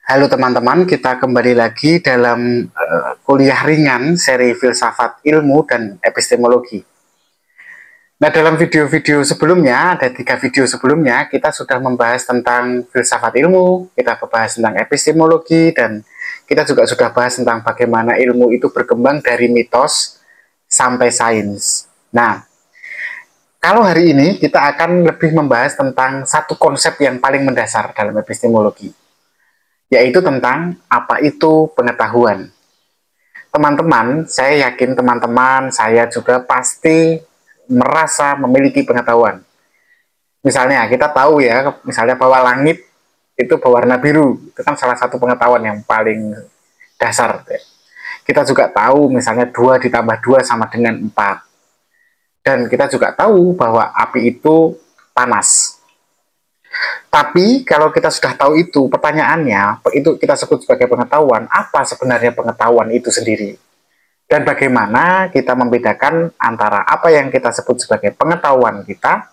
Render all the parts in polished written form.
Halo teman-teman, kita kembali lagi dalam kuliah ringan seri filsafat ilmu dan epistemologi. Nah, dalam video-video sebelumnya, ada 3 video sebelumnya, kita sudah membahas tentang filsafat ilmu, kita membahas tentang epistemologi, dan kita juga sudah bahas tentang bagaimana ilmu itu berkembang dari mitos sampai sains. Nah, kalau hari ini kita akan lebih membahas tentang satu konsep yang paling mendasar dalam epistemologi, yaitu tentang apa itu pengetahuan. Teman-teman, saya yakin teman-teman saya juga pasti merasa memiliki pengetahuan. Misalnya, kita tahu ya, misalnya bahwa langit itu berwarna biru. Itu kan salah satu pengetahuan yang paling dasar. Kita juga tahu misalnya 2 ditambah 2 sama dengan 4. Dan kita juga tahu bahwa api itu panas. Tapi kalau kita sudah tahu itu, pertanyaannya, itu kita sebut sebagai pengetahuan, apa sebenarnya pengetahuan itu sendiri? Dan bagaimana kita membedakan antara apa yang kita sebut sebagai pengetahuan kita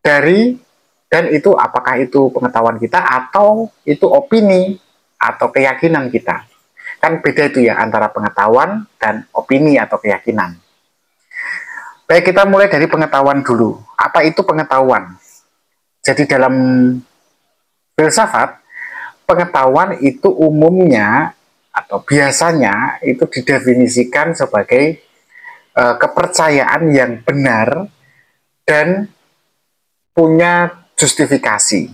dari, dan itu apakah itu pengetahuan kita atau itu opini atau keyakinan kita. Kan beda itu ya antara pengetahuan dan opini atau keyakinan. Baik, kita mulai dari pengetahuan dulu. Apa itu pengetahuan? Jadi dalam filsafat, pengetahuan itu umumnya atau biasanya itu didefinisikan sebagai kepercayaan yang benar dan punya justifikasi.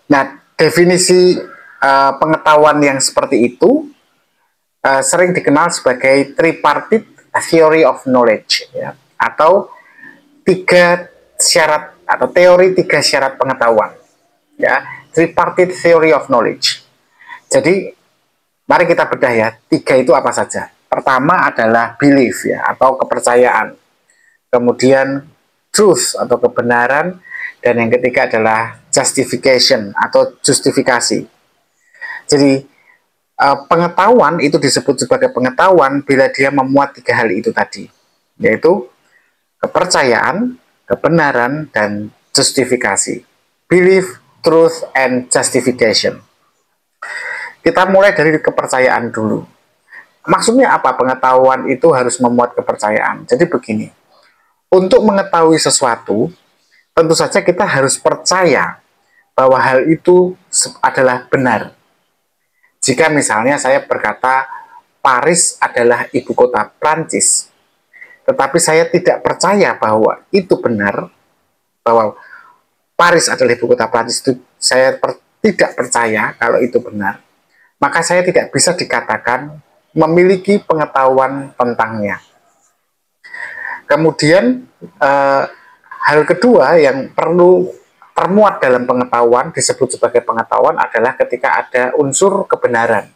Nah, definisi pengetahuan yang seperti itu sering dikenal sebagai tripartite theory of knowledge, ya, atau 3 syarat atau teori 3 syarat pengetahuan, ya, tripartite theory of knowledge. Jadi mari kita bedah ya, 3 itu apa saja. Pertama adalah belief, ya, atau kepercayaan. Kemudian truth atau kebenaran, dan yang ketiga adalah justification atau justifikasi. Jadi pengetahuan itu disebut sebagai pengetahuan bila dia memuat 3 hal itu tadi, yaitu kepercayaan, kebenaran, dan justifikasi. Belief, truth, and justification. Kita mulai dari kepercayaan dulu. Maksudnya apa pengetahuan itu harus memuat kepercayaan? Jadi begini, untuk mengetahui sesuatu, tentu saja kita harus percaya bahwa hal itu adalah benar. Jika misalnya saya berkata, Paris adalah ibu kota Prancis, tetapi saya tidak percaya bahwa itu benar, bahwa Paris adalah ibu kota Prancis, itu saya tidak percaya kalau itu benar, maka saya tidak bisa dikatakan memiliki pengetahuan tentangnya. Kemudian hal kedua yang perlu termuat dalam pengetahuan, disebut sebagai pengetahuan, adalah ketika ada unsur kebenaran.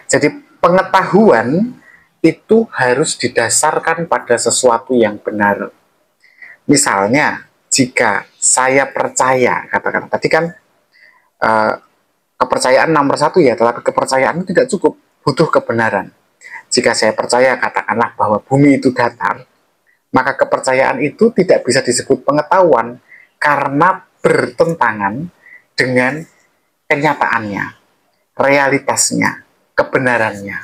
Jadi pengetahuan itu harus didasarkan pada sesuatu yang benar. Misalnya, jika saya percaya, katakan tadi kan kepercayaan nomor 1 ya, tetapi kepercayaan itu tidak cukup, butuh kebenaran. Jika saya percaya, katakanlah bahwa bumi itu datar, maka kepercayaan itu tidak bisa disebut pengetahuan karena bertentangan dengan kenyataannya, realitasnya, kebenarannya.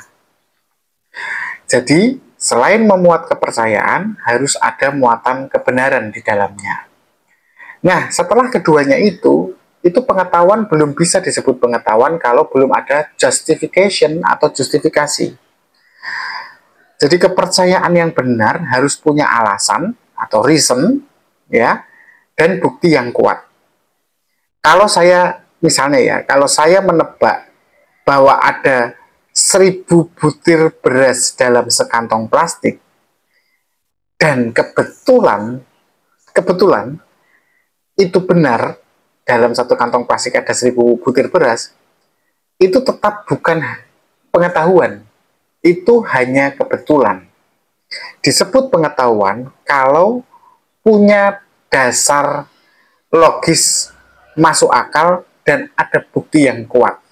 Jadi, selain memuat kepercayaan, harus ada muatan kebenaran di dalamnya. Nah, setelah keduanya itu pengetahuan belum bisa disebut pengetahuan kalau belum ada justification atau justifikasi. Jadi kepercayaan yang benar harus punya alasan atau reason, ya, dan bukti yang kuat. Kalau saya misalnya ya, kalau saya menebak bahwa ada 1000 butir beras dalam sekantong plastik dan kebetulan itu benar, dalam satu kantong plastik ada 1000 butir beras, itu tetap bukan pengetahuan, itu hanya kebetulan. Disebut pengetahuan kalau punya dasar logis, masuk akal, dan ada bukti yang kuat,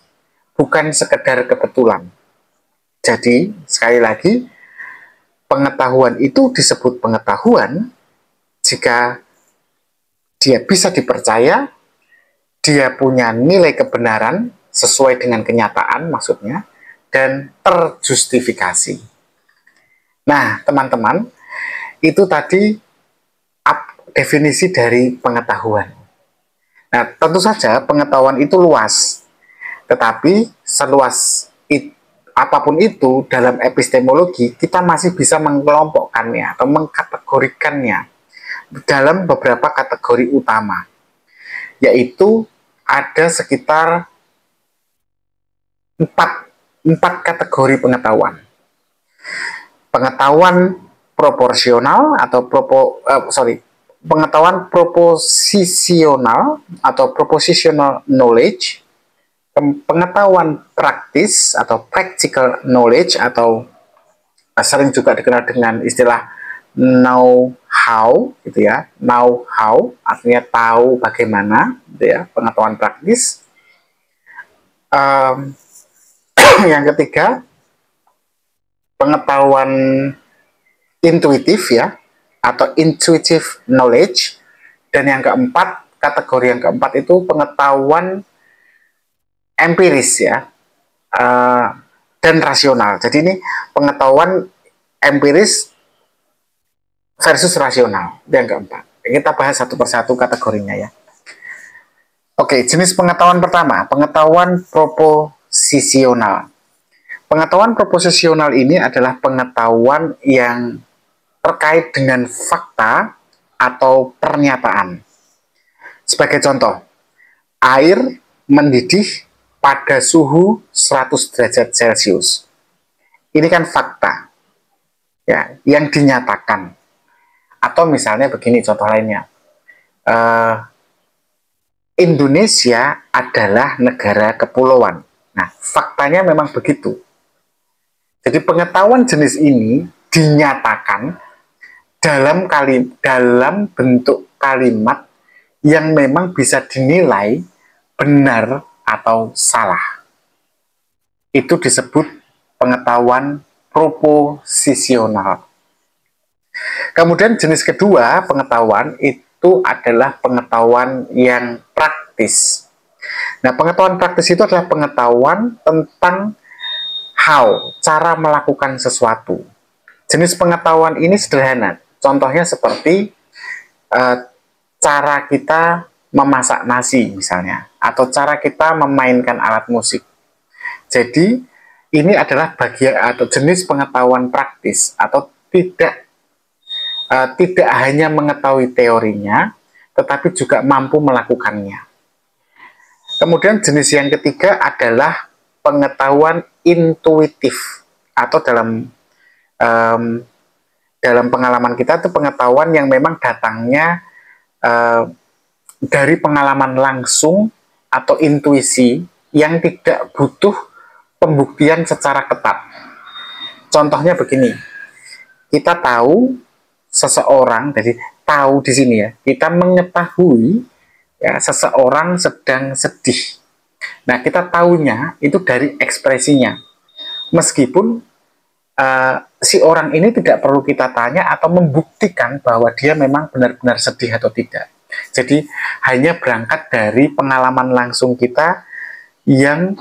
bukan sekedar kebetulan. Jadi, sekali lagi, pengetahuan itu disebut pengetahuan jika dia bisa dipercaya, dia punya nilai kebenaran sesuai dengan kenyataan maksudnya, dan terjustifikasi. Nah, teman-teman, itu tadi definisi dari pengetahuan. Nah, tentu saja pengetahuan itu luas, tetapi seluas apapun itu dalam epistemologi, kita masih bisa mengelompokkannya atau mengkategorikannya dalam beberapa kategori utama, yaitu ada sekitar empat kategori pengetahuan. Pengetahuan proporsional atau pengetahuan proposisional atau propositional knowledge, pengetahuan praktis atau practical knowledge, atau sering juga dikenal dengan istilah know how, gitu ya. Know how artinya tahu bagaimana, gitu ya, pengetahuan praktis. Yang ketiga, pengetahuan intuitif ya, atau intuitive knowledge. Dan yang keempat, kategori yang keempat itu pengetahuan empiris ya, dan rasional. Jadi ini pengetahuan empiris versus rasional, yang keempat. Kita bahas satu persatu kategorinya ya. Oke, jenis pengetahuan pertama, pengetahuan proposisional. Pengetahuan proposisional ini adalah pengetahuan yang terkait dengan fakta atau pernyataan. Sebagai contoh, air mendidih pada suhu 100 derajat Celcius. Ini kan fakta ya, yang dinyatakan. Atau misalnya begini contoh lainnya, Indonesia adalah negara kepulauan. Nah, faktanya memang begitu. Jadi pengetahuan jenis ini dinyatakan dalam bentuk kalimat yang memang bisa dinilai benar atau salah. Itu disebut pengetahuan proposisional. Kemudian jenis kedua pengetahuan itu adalah pengetahuan yang praktis. Nah, pengetahuan praktis itu adalah pengetahuan tentang cara melakukan sesuatu. Jenis pengetahuan ini sederhana. Contohnya seperti cara kita memasak nasi misalnya, atau cara kita memainkan alat musik. Jadi ini adalah bagian atau jenis pengetahuan praktis, atau tidak hanya mengetahui teorinya, tetapi juga mampu melakukannya. Kemudian jenis yang ketiga adalah pengetahuan intuitif, atau dalam pengalaman kita itu pengetahuan yang memang datangnya dari pengalaman langsung atau intuisi yang tidak butuh pembuktian secara ketat. Contohnya begini, kita tahu seseorang, jadi tahu di sini ya, kita mengetahui ya seseorang sedang sedih. Nah, kita tahunya itu dari ekspresinya. Meskipun si orang ini tidak perlu kita tanya atau membuktikan bahwa dia memang benar-benar sedih atau tidak. Jadi hanya berangkat dari pengalaman langsung kita yang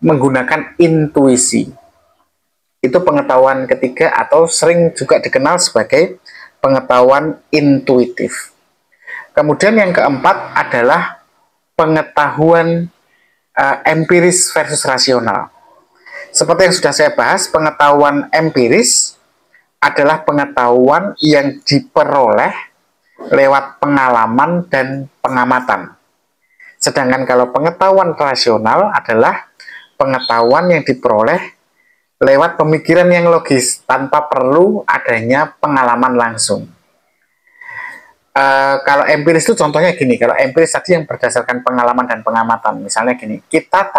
menggunakan intuisi. Itu pengetahuan ketiga, atau sering juga dikenal sebagai pengetahuan intuitif. Kemudian yang keempat adalah pengetahuan empiris versus rasional. Seperti yang sudah saya bahas, pengetahuan empiris adalah pengetahuan yang diperoleh lewat pengalaman dan pengamatan. Sedangkan kalau pengetahuan rasional adalah pengetahuan yang diperoleh lewat pemikiran yang logis tanpa perlu adanya pengalaman langsung. Kalau empiris itu contohnya gini, kalau empiris tadi yang berdasarkan pengalaman dan pengamatan, misalnya gini, kita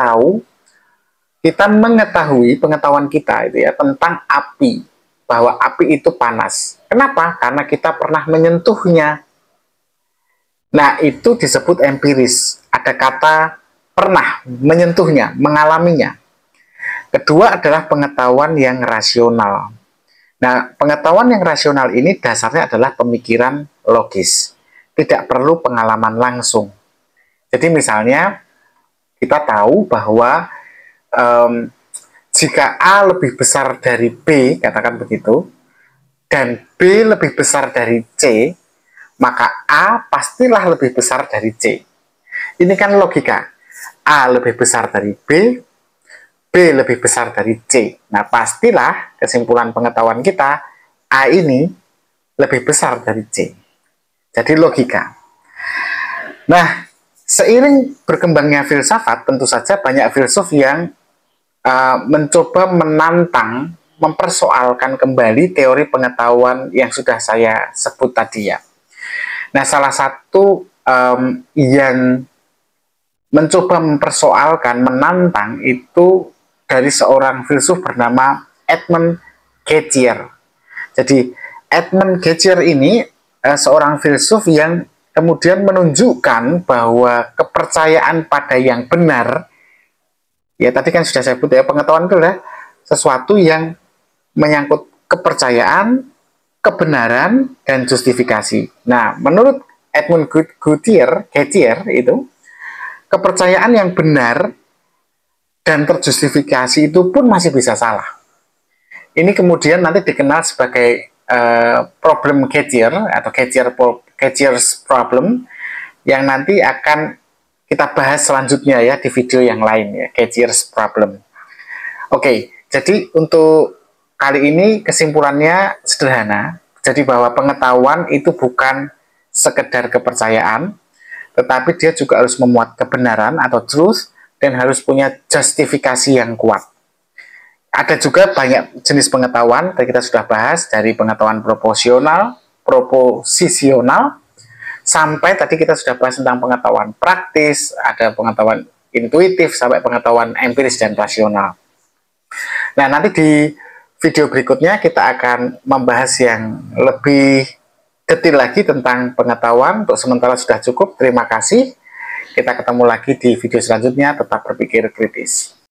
mengetahui pengetahuan kita itu ya tentang api, bahwa api itu panas. Kenapa? Karena kita pernah menyentuhnya. Nah, itu disebut empiris. Ada kata pernah menyentuhnya, mengalaminya. Kedua adalah pengetahuan yang rasional. Nah, pengetahuan yang rasional ini dasarnya adalah pemikiran logis. Tidak perlu pengalaman langsung. Jadi misalnya kita tahu bahwa jika A lebih besar dari B, katakan begitu, dan B lebih besar dari C, maka A pastilah lebih besar dari C. Ini kan logika. A lebih besar dari B, B lebih besar dari C. Nah, pastilah kesimpulan pengetahuan kita, A ini lebih besar dari C. Jadi logika. Nah, seiring berkembangnya filsafat, tentu saja banyak filsuf yang mencoba menantang, mempersoalkan kembali teori pengetahuan yang sudah saya sebut tadi ya. Nah, salah satu yang mencoba mempersoalkan, menantang itu dari seorang filsuf bernama Edmund Gettier. Jadi Edmund Gettier ini seorang filsuf yang kemudian menunjukkan bahwa kepercayaan pada yang benar, ya tadi kan sudah saya sebut ya, pengetahuan itu adalah sesuatu yang menyangkut kepercayaan, kebenaran, dan justifikasi. Nah, menurut Edmund Gettier itu, kepercayaan yang benar dan terjustifikasi itu pun masih bisa salah. Ini kemudian nanti dikenal sebagai problem Gettier atau Gettier's problem, yang nanti akan kita bahas selanjutnya ya di video yang lain ya, Gettier's problem. Oke, jadi untuk kali ini kesimpulannya sederhana, jadi bahwa pengetahuan itu bukan sekedar kepercayaan, tetapi dia juga harus memuat kebenaran atau truth, dan harus punya justifikasi yang kuat. Ada juga banyak jenis pengetahuan, tadi kita sudah bahas, dari pengetahuan proposisional, proposisional, sampai tadi kita sudah bahas tentang pengetahuan praktis, ada pengetahuan intuitif, sampai pengetahuan empiris dan rasional. Nah, nanti di video berikutnya kita akan membahas yang lebih detail lagi tentang pengetahuan. Untuk sementara sudah cukup, terima kasih. Kita ketemu lagi di video selanjutnya, tetap berpikir kritis.